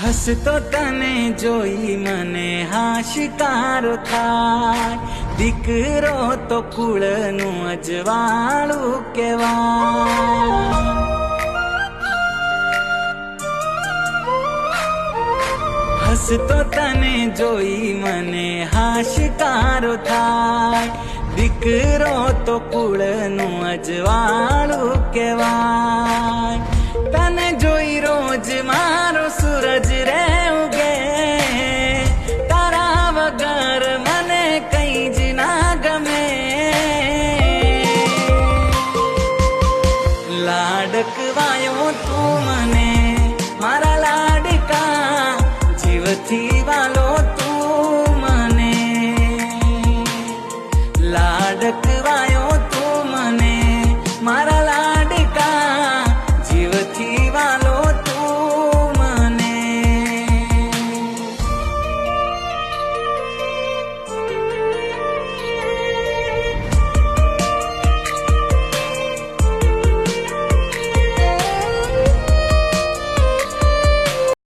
હસતો તને જોઈ મને હાશિકારો થાય, દીકરો તો કુળનું અજવાળું કહેવાય. હસતો તને જોઈ મને હાશિકારો થાય, દીકરો તો કુળનું અજવાળું કહેવાય. તને જોઈ રોજ મારો સૂરજ રે ઉગે, તારા વગર મને કઈ જ ના ગમે. લાડકવાયો તું મને મારા લાડકા, જીવથી વાલો